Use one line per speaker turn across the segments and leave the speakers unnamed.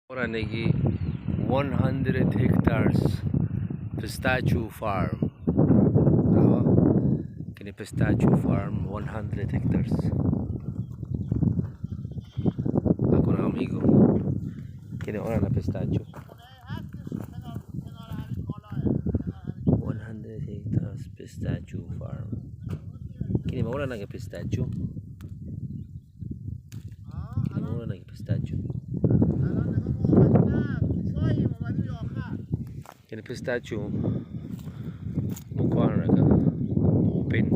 Ora nagi 100 hectares pistachio farm. Tahu? Kini pistachio farm 100 hectares. Ako na amigo. Kini ora na pistachio. 100 hectares pistachio farm. Kini maura na pistachio. Kini maura na pistachio. Kini pistachio mukha na ka open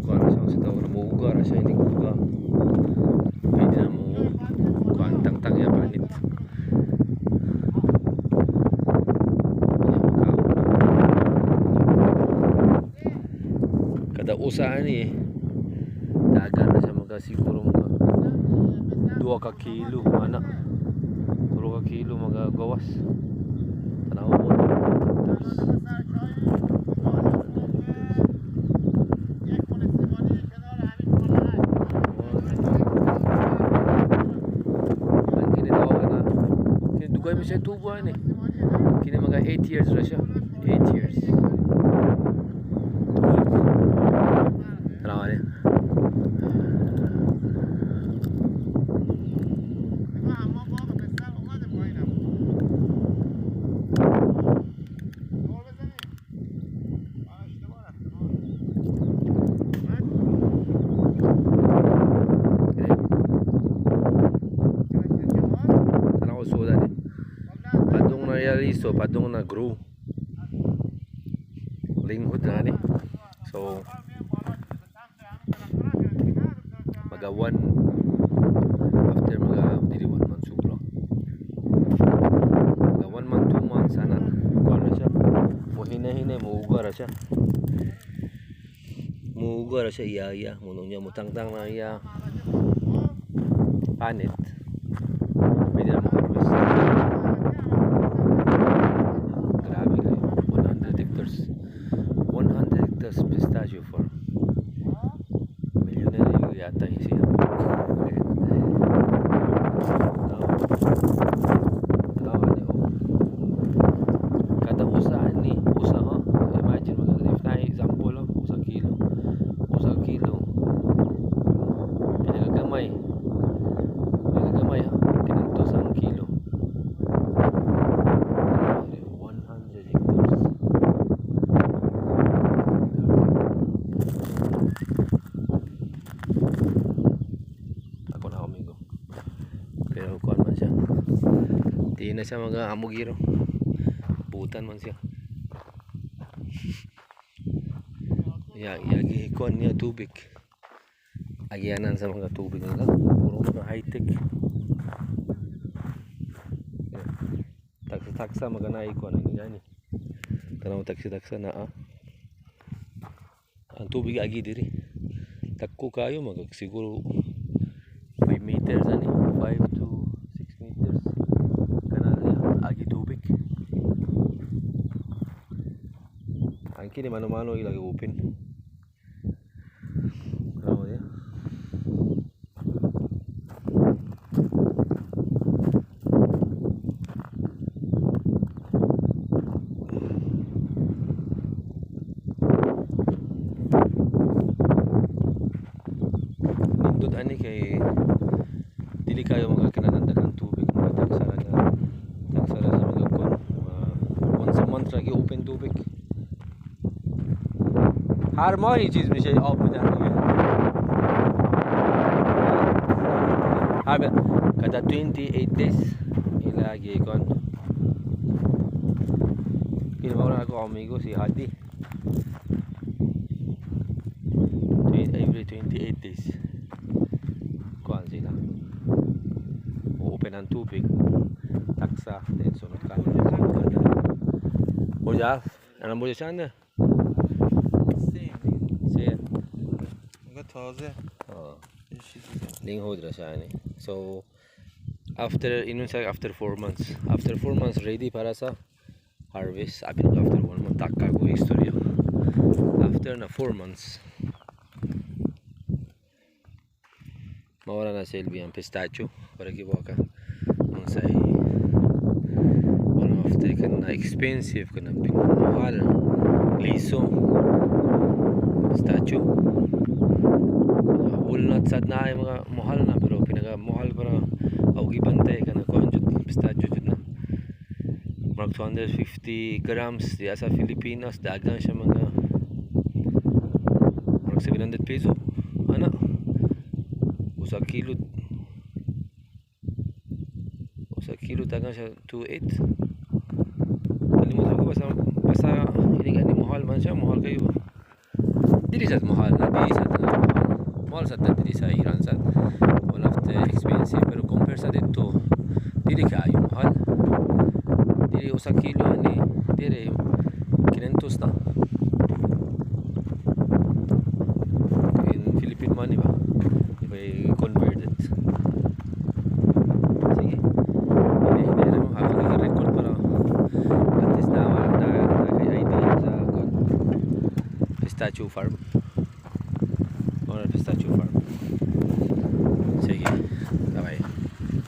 mukha na siya sa tao na muuga na siya hindi muuga pwede na mo mukha ang tang-tang ya panit kada usahan ni dagan na siya mga siguro mga 2 ka kilo mana 2 ka kilo mga gawas tanaw mo dugay mo siya tubuan eh kini mga 8 years ra siya 8 years tanaw niya padung na yaliso, padung na grow linghod na ni so maga 1 after maga dili 1 month siguro maga 1 month 2 months sana kuha na siya muhina-hina muuga ra siya iya munong niya mutangtang na iya panit pwede na harvest. Grabe kayo 100 hectares pistachio farm millionaire yata siya kada usahan ni usaha imagine mag-if na example usang kilo pinagagamay ha tinanto sa kilo 100 hectares ako na amigo pero kuan man siya di na siya mga amugiro butan man siya gihikuan niya tubig agyanan sa mga tubig nila puro mga high tech taksa maganay ko na ganyan tanaw taksa na ang tubig agi diri takko kayo siguro 5 meters ani 5 to 6 meters kanal agi tubig ang kini mano-mano ilagay open ya nindot ani kay dili kayo magkinahanglan tubig mga tagsara sa mga kon once a month lagi open tubig हर माही चीज में से ऑफ में जाती है अब kada 28 days ilagi kon kinawala ko amigo si Hadi every 28 days kuan sila open ang tubig taksa then sunod ka o ya ano mo siya na taze linghod ra siya ni so after 4 months ready para sa harvest abi after 1 month takka ko istorya after na 4 months mawala na Silvi ang pistachio para gibuha ka ang say one of the kana expensive kana mahal liso pistachio. Walnut sad na ay mga mahal na pero pinaga mahal para augi bantay kana konjut pistachio jud na mark 250 grams diya sa Pilipinas dagan siya mga mark 700 peso ana usa kilo dagan siya 2.8 kalimutan ko basta ini ni mahal man siya mahal kayo dili sad mahal na di sad mahal sad na dili sa Iran sad one of the expensive pero compare sa dito dili kayo mahal dili usa kilo ani dili 500 na in Philippine money ba if I converted sige hindi naman makaka-record para at least na kay idea sa pistachio farm.